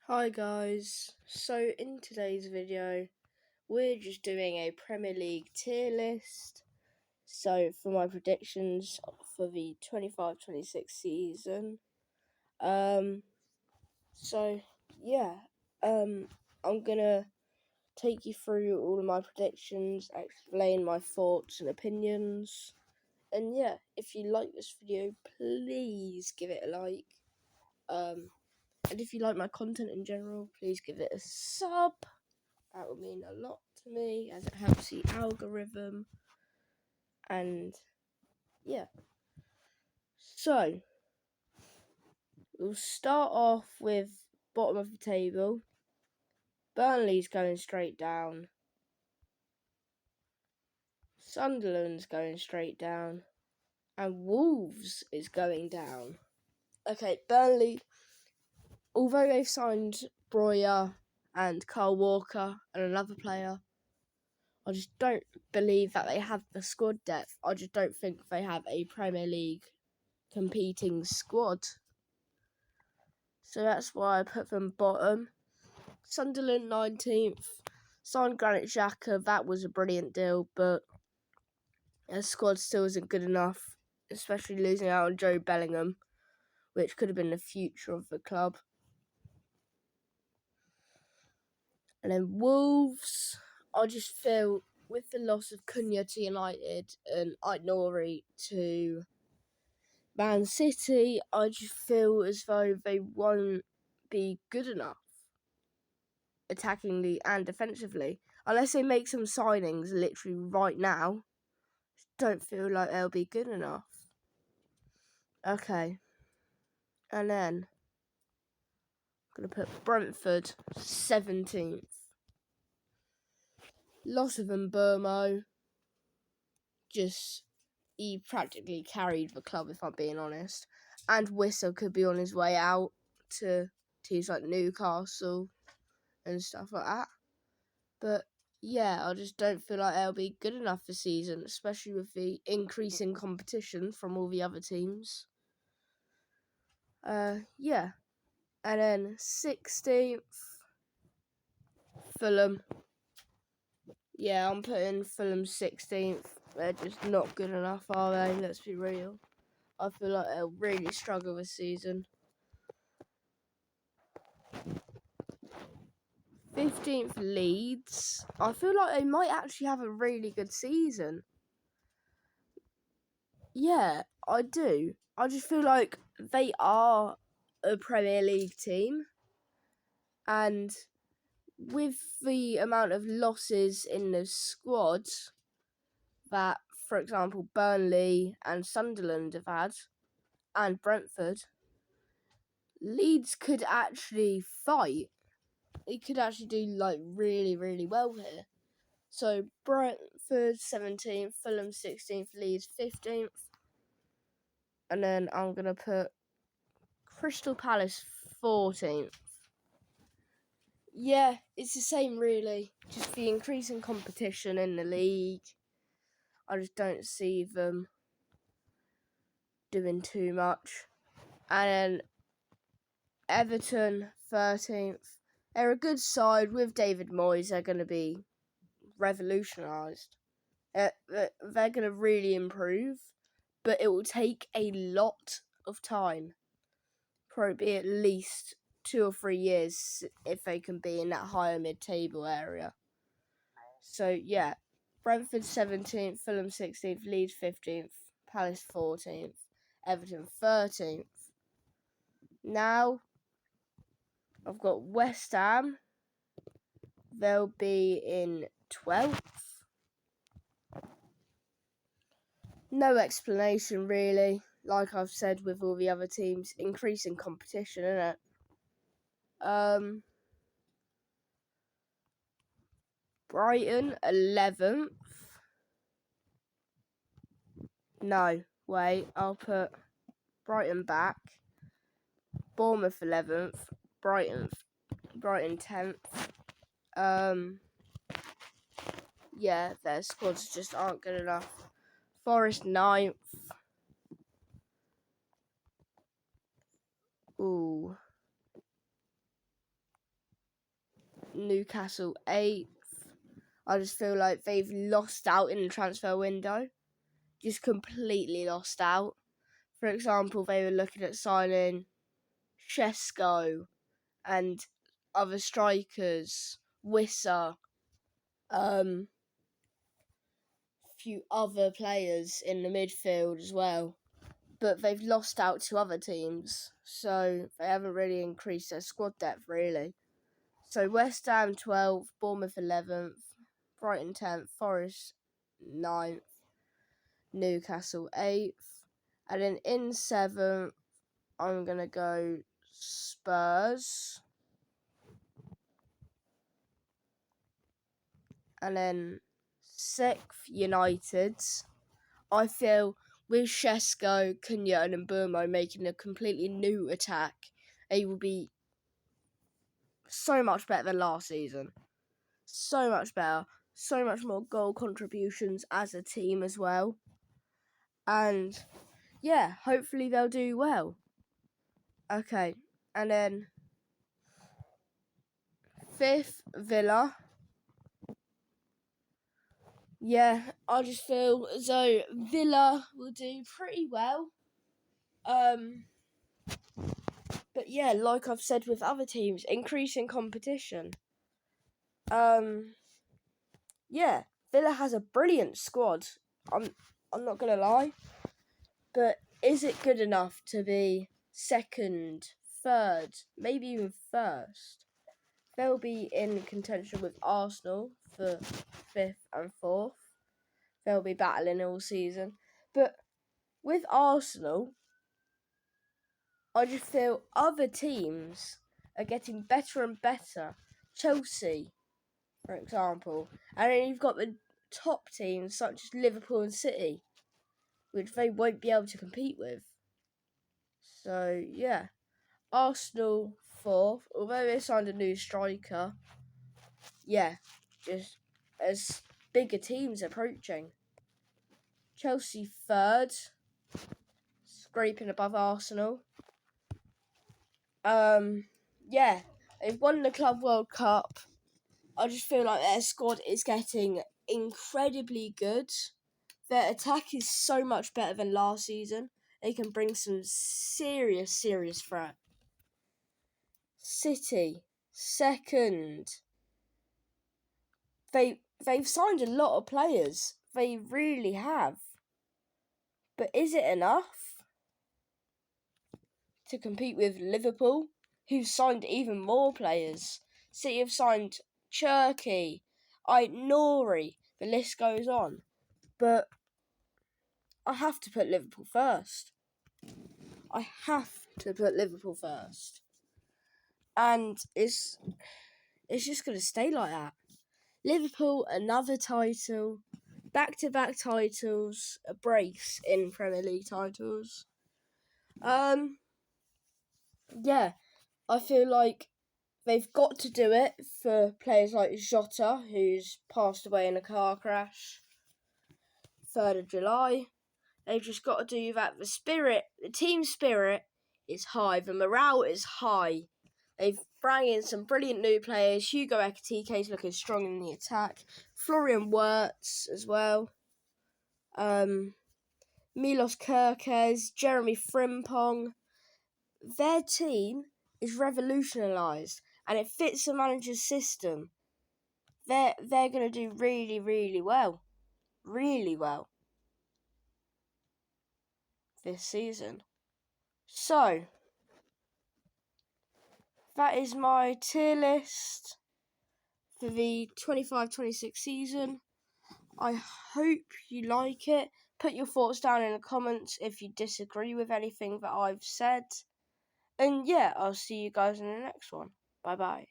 Hi guys, so in today's video we're just doing a Premier League tier list. So for my predictions for the 25-26 season, so yeah, I'm gonna take you through all of my predictions, explain my thoughts and opinions, and yeah, if you like this video, please give it a like. And if you like my content in general, please give it a sub. That would mean a lot to me as it helps the algorithm. And yeah. So we'll start off with bottom of the table. Burnley's going straight down. Sunderland's going straight down. And Wolves is going down. Okay, Burnley, although they've signed Breuer and Carl Walker and another player, I just don't believe that they have the squad depth. I just don't think they have a Premier League competing squad. So that's why I put them bottom. Sunderland 19th. Signed Granit Xhaka. That was a brilliant deal, but their squad still isn't good enough, especially losing out on Joe Bellingham, which could have been the future of the club. And then Wolves, I just feel with the loss of Cunha to United and Aït-Nouri to Man City, I just feel as though they won't be good enough attackingly and defensively. Unless they make some signings literally right now, don't feel like they'll be good enough. Okay. And then I'm going to put Brentford 17th. Loss of Mbeumo. He practically carried the club, if I'm being honest. And Wissa could be on his way out to teams like Newcastle and stuff like that. But yeah, I just don't feel like they'll be good enough this season, especially with the increasing competition from all the other teams. Yeah. And then 16th, Fulham. Yeah, I'm putting Fulham 16th. They're just not good enough, are they? Let's be real. I feel like they'll really struggle this season. 15th, Leeds. I feel like they might actually have a really good season. Yeah, I do. I just feel like they are a Premier League team. And with the amount of losses in the squad that, for example, Burnley and Sunderland have had, and Brentford, Leeds could actually fight. They could actually do really, really well here. So Brentford 17th, Fulham 16th, Leeds 15th. And then I'm going to put Crystal Palace 14th. Yeah, it's the same really. Just the increasing competition in the league. I just don't see them doing too much. And then Everton 13th. They're a good side with David Moyes. They're going to be revolutionised. They're going to really improve, but it will take a lot of time. Probably at least 2 or 3 years if they can be in that higher mid-table area. So yeah, Brentford 17th, Fulham 16th, Leeds 15th, Palace 14th, Everton 13th. Now I've got West Ham. They'll be in 12th. No explanation really. Like I've said with all the other teams, increasing competition, innit? Brighton 11th. No, wait, I'll put Brighton back. Bournemouth 11th. Brighton 10th. Yeah, their squads just aren't good enough. Forest 9th. Ooh. Newcastle 8th. I just feel like they've lost out in the transfer window. Just completely lost out. For example, they were looking at signing Shesko and other strikers, Wissa, few other players in the midfield as well. But they've lost out to other teams, so they haven't really increased their squad depth, really. So West Ham 12th, Bournemouth 11th, Brighton 10th, Forest 9th, Newcastle 8th. And then in 7th, I'm going to go Spurs. And then 6th, United. I feel with Shesko, Cunha and Mbeumo making a completely new attack, they will be so much better than last season. So much better. So much more goal contributions as a team as well. And yeah, hopefully they'll do well. Okay, and then 5th, Villa. Yeah, I just feel as though Villa will do pretty well. But yeah, like I've said with other teams, increasing competition. Yeah, Villa has a brilliant squad. I'm not gonna lie, but is it good enough to be second, third, maybe even first? They'll be in contention with Arsenal for 5th and 4th. They'll be battling all season. But with Arsenal, I just feel other teams are getting better and better. Chelsea, for example. And then you've got the top teams such as Liverpool and City, which they won't be able to compete with. So, yeah. Arsenal 4th, although they signed a new striker. Yeah, just as bigger teams approaching. Chelsea 3rd, scraping above Arsenal. Yeah, they've won the Club World Cup. I just feel like their squad is getting incredibly good. Their attack is so much better than last season. They can bring some serious threat. City, 2nd. They've signed a lot of players. They really have. But is it enough to compete with Liverpool, who've signed even more players? City have signed Cherki, Aït-Nouri, the list goes on. But I have to put Liverpool first. I have to put Liverpool first. And it's just going to stay like that. Liverpool, another title, back-to-back titles, a brace in Premier League titles. Yeah, I feel like they've got to do it for players like Jota, who's passed away in a car crash, 3rd of July. They've just got to do that. The team spirit is high. The morale is high. They've brought in some brilliant new players. Hugo Ekitike's looking strong in the attack. Florian Wirtz as well. Milos Kerkez, Jeremy Frimpong. Their team is revolutionised and it fits the manager's system. They're going to do really, really well. Really well this season. So, that is my tier list for the 25-26 season. I hope you like it. Put your thoughts down in the comments if you disagree with anything that I've said. And yeah, I'll see you guys in the next one. Bye bye.